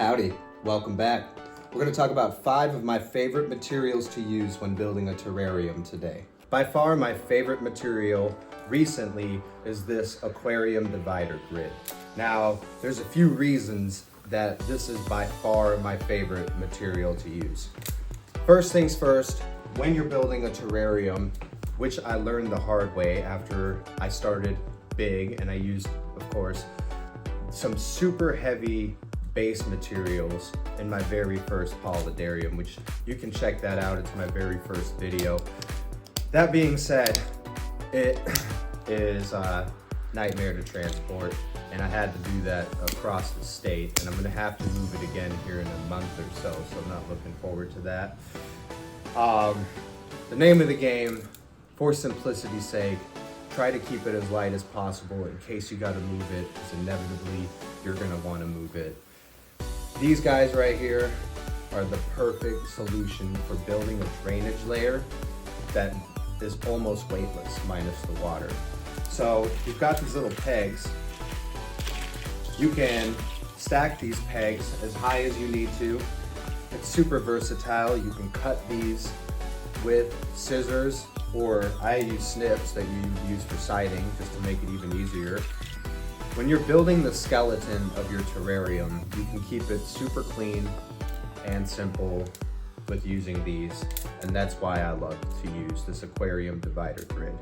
Howdy, welcome back. We're going to talk about 5 of my favorite materials to use when building a terrarium today. By far my favorite material recently is this aquarium divider grid. Now, there's a few reasons that this is by far my favorite material to use. First things first, when you're building a terrarium, which I learned the hard way after I started big, and I used, of course, some super heavy base materials in my very first Paludarium, which you can check that out. It's my very first video. That being said, it is a nightmare to transport, and I had to do that across the state, and I'm gonna have to move it again here in a month or so I'm not looking forward to that. The name of the game, for simplicity's sake, try to keep it as light as possible in case you gotta move it, because inevitably you're gonna wanna move it. These guys right here are the perfect solution for building a drainage layer that is almost weightless, minus the water. So you've got these little pegs. You can stack these pegs as high as you need to. It's super versatile. You can cut these with scissors, or I use snips that you use for siding just to make it even easier. When you're building the skeleton of your terrarium, you can keep it super clean and simple with using these, and that's why I love to use this aquarium divider grid.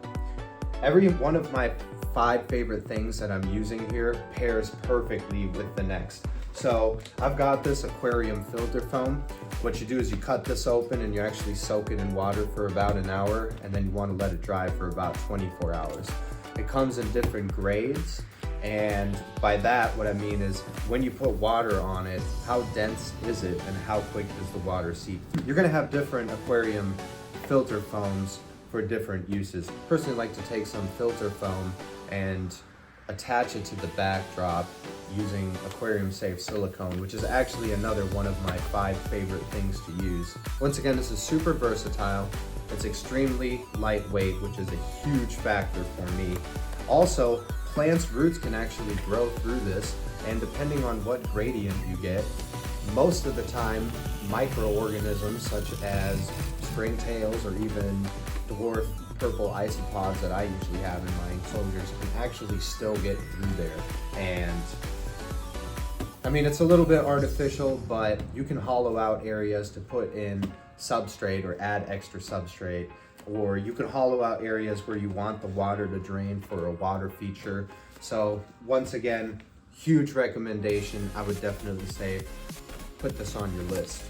Every one of my 5 favorite things that I'm using here pairs perfectly with the next. So I've got this aquarium filter foam. What you do is you cut this open and you actually soak it in water for about an hour, and then you want to let it dry for about 24 hours. It comes in different grades. And by that, what I mean is when you put water on it, how dense is it and how quick does the water seep? You're gonna have different aquarium filter foams for different uses. Personally, I like to take some filter foam and attach it to the backdrop using Aquarium Safe silicone, which is actually another one of my 5 favorite things to use. Once again, this is super versatile. It's extremely lightweight, which is a huge factor for me. Also, plants' roots can actually grow through this, and depending on what gradient you get, most of the time microorganisms such as stringtails or even dwarf purple isopods that I usually have in my enclosures can actually still get through there. And I mean, it's a little bit artificial, but you can hollow out areas to put in substrate or add extra substrate, or you can hollow out areas where you want the water to drain for a water feature. So once again, huge recommendation. I would definitely say put this on your list.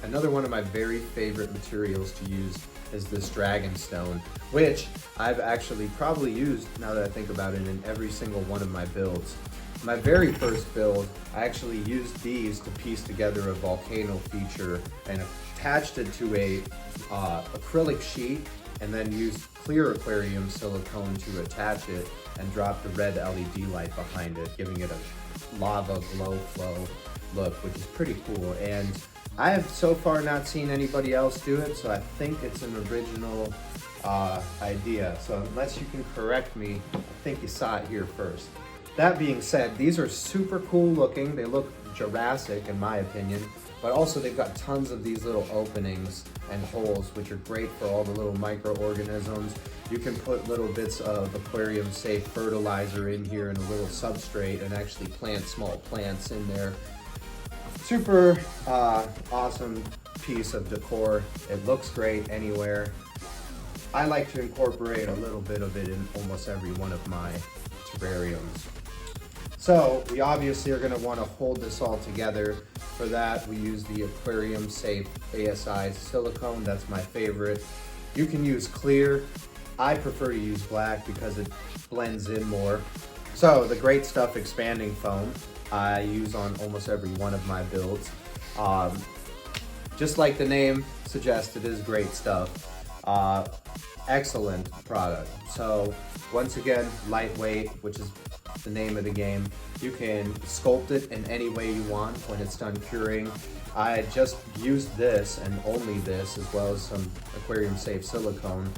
Another one of my very favorite materials to use is this dragonstone, which I've actually probably used, now that I think about it, in every single one of my builds. My very first build, I actually used these to piece together a volcano feature and attached it to a acrylic sheet, and then used clear aquarium silicone to attach it and drop the red LED light behind it, giving it a lava glow flow look, which is pretty cool. And I have so far not seen anybody else do it, so I think it's an original idea. So unless you can correct me, I think you saw it here first. That being said, these are super cool looking. They look Jurassic in my opinion, but also they've got tons of these little openings and holes, which are great for all the little microorganisms. You can put little bits of Aquarium Safe fertilizer in here and a little substrate and actually plant small plants in there. Super awesome piece of decor. It looks great anywhere. I like to incorporate a little bit of it in almost every one of my terrariums. So we obviously are going to want to hold this all together. For that, we use the Aquarium Safe ASI silicone. That's my favorite. You can use clear. I prefer to use black because it blends in more. So the Great Stuff expanding foam I use on almost every one of my builds. Just like the name suggests, it is great stuff. Excellent product. So once again, lightweight, which is the name of the game. You can sculpt it in any way you want when it's done curing. I just used this and only this, as well as some Aquarium Safe silicone,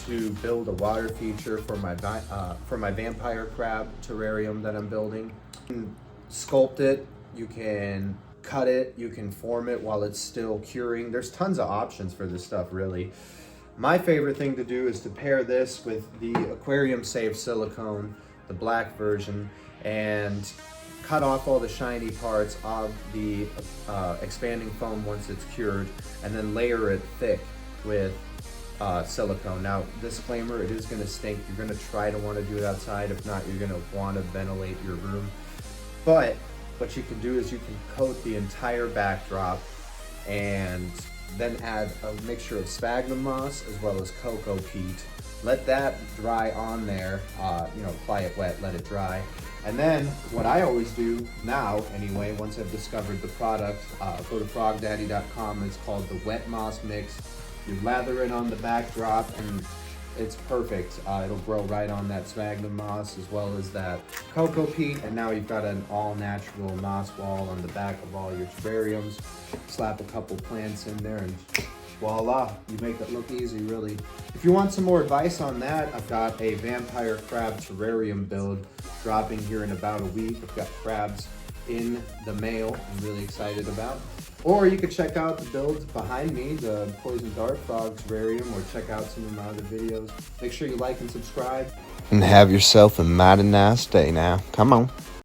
to build a water feature for my vampire crab terrarium that I'm building. You can sculpt it, you can cut it, you can form it while it's still curing. There's tons of options for this stuff, really. My favorite thing to do is to pair this with the Aquarium Safe silicone, the black version, and cut off all the shiny parts of the expanding foam once it's cured, and then layer it thick with silicone. Now, disclaimer, it is going to stink. You're going to try to want to do it outside. If not, you're going to want to ventilate your room. But what you can do is you can coat the entire backdrop and then add a mixture of sphagnum moss as well as cocoa peat. Let that dry on there, apply it wet, let it dry. And then what I always do now, anyway, once I've discovered the product, go to frogdaddy.com. It's called the Wet Moss Mix. You lather it on the backdrop and it's perfect. It'll grow right on that sphagnum moss as well as that cocoa peat. And now you've got an all natural moss wall on the back of all your terrariums. Slap a couple plants in there and voila, you make it look easy, really. If you want some more advice on that, I've got a vampire crab terrarium build dropping here in about a week. I've got crabs in the mail I'm really excited about. Or you could check out the build behind me, the poison dart frog terrarium, or check out some of my other videos. Make sure you like and subscribe. And have yourself a mighty nice day now. Come on.